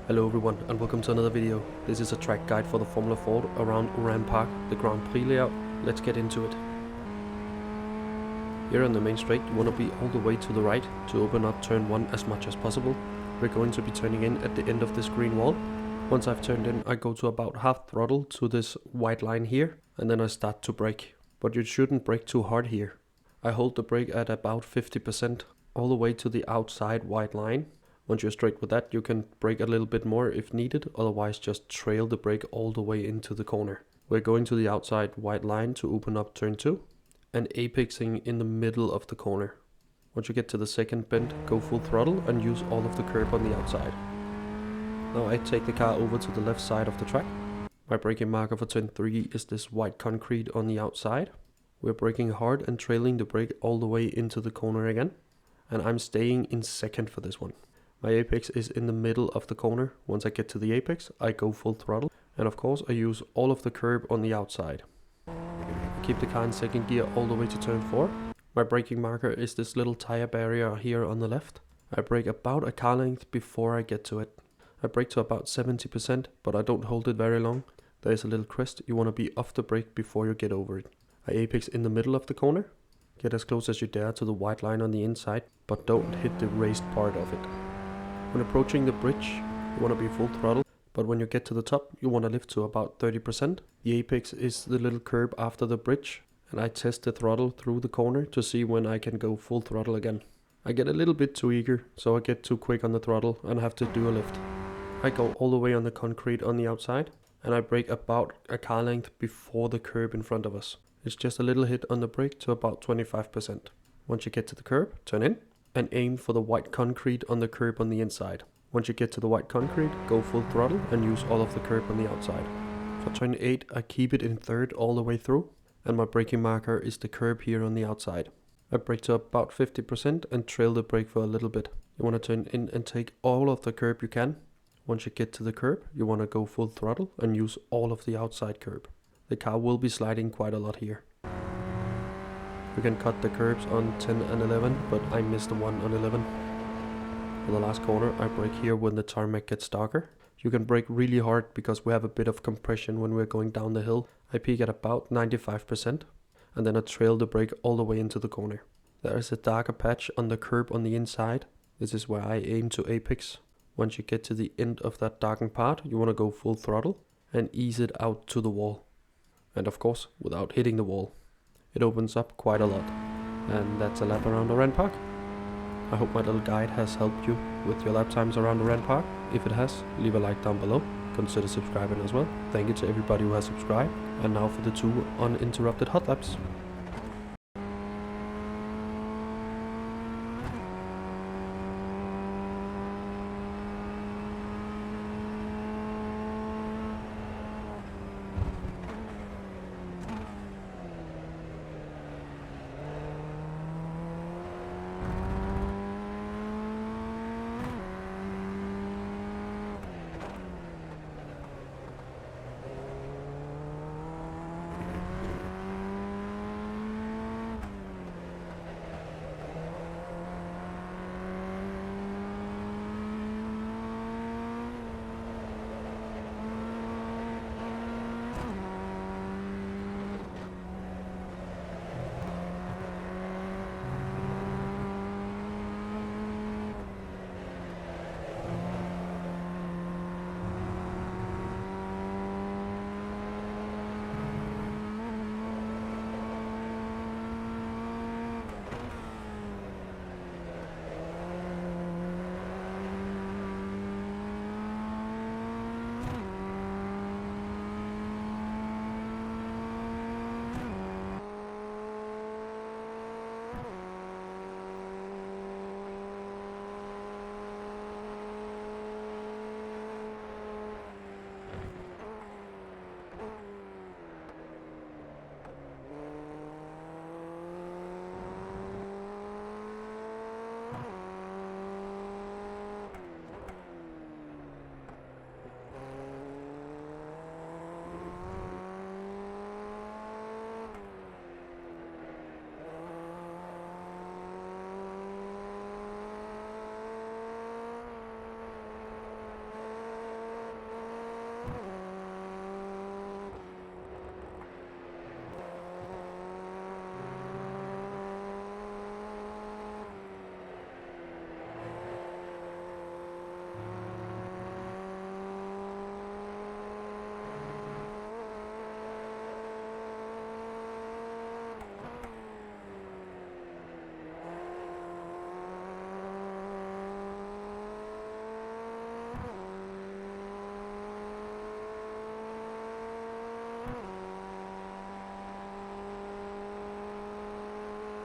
Hello everyone and welcome to another video. This is a track guide for the Formula Ford around Oran Park, the Grand Prix layout. Let's get into it. Here on the main straight you want to be all the way to the right to open up turn 1 as much as possible. We're going to be turning in at the end of this green wall. Once I've turned in, I go to about half throttle to this white line here and then I start to brake. But you shouldn't brake too hard here. I hold the brake at about 50% all the way to the outside white line. Once you're straight with that, you can brake a little bit more if needed, otherwise just trail the brake all the way into the corner. We're going to the outside white line to open up turn 2 and apexing in the middle of the corner. Once you get to the second bend, go full throttle and use all of the curb on the outside. Now I take the car over to the left side of the track. My braking marker for turn 3 is this white concrete on the outside. We're braking hard and trailing the brake all the way into the corner again. And I'm staying in second for this one. My apex is in the middle of the corner. Once I get to the apex, I go full throttle. And of course, I use all of the curb on the outside. I keep the car in second gear all the way to turn 4. My braking marker is this little tire barrier here on the left. I brake about a car length before I get to it. I brake to about 70%, but I don't hold it very long. There is a little crest. You want to be off the brake before you get over it. I apex in the middle of the corner. Get as close as you dare to the white line on the inside, but don't hit the raised part of it. When approaching the bridge, you want to be full throttle, but when you get to the top, you want to lift to about 30%. The apex is the little curb after the bridge, and I test the throttle through the corner to see when I can go full throttle again. I get a little bit too eager, so I get too quick on the throttle and have to do a lift. I go all the way on the concrete on the outside, and I brake about a car length before the curb in front of us. It's just a little hit on the brake to about 25%. Once you get to the curb, turn in and aim for the white concrete on the curb on the inside. Once you get to the white concrete, go full throttle and use all of the curb on the outside. For turn 8, I keep it in third all the way through, and my braking marker is the curb here on the outside. I brake to about 50% and trail the brake for a little bit. You want to turn in and take all of the curb you can. Once you get to the curb, you want to go full throttle and use all of the outside curb. The car will be sliding quite a lot here. You can cut the curbs on 10 and 11, but I missed the one on 11. For the last corner, I brake here when the tarmac gets darker. You can brake really hard because we have a bit of compression when we're going down the hill. I peak at about 95%, and then I trail the brake all the way into the corner. There is a darker patch on the curb on the inside. This is where I aim to apex. Once you get to the end of that darkened part, you want to go full throttle and ease it out to the wall. And of course, without hitting the wall. It opens up quite a lot. And that's a lap around Oran Park. I hope my little guide has helped you with your lap times around Oran Park. If it has, leave a like down below. Consider subscribing as well. Thank you to everybody who has subscribed. And now for the 2 uninterrupted hot laps.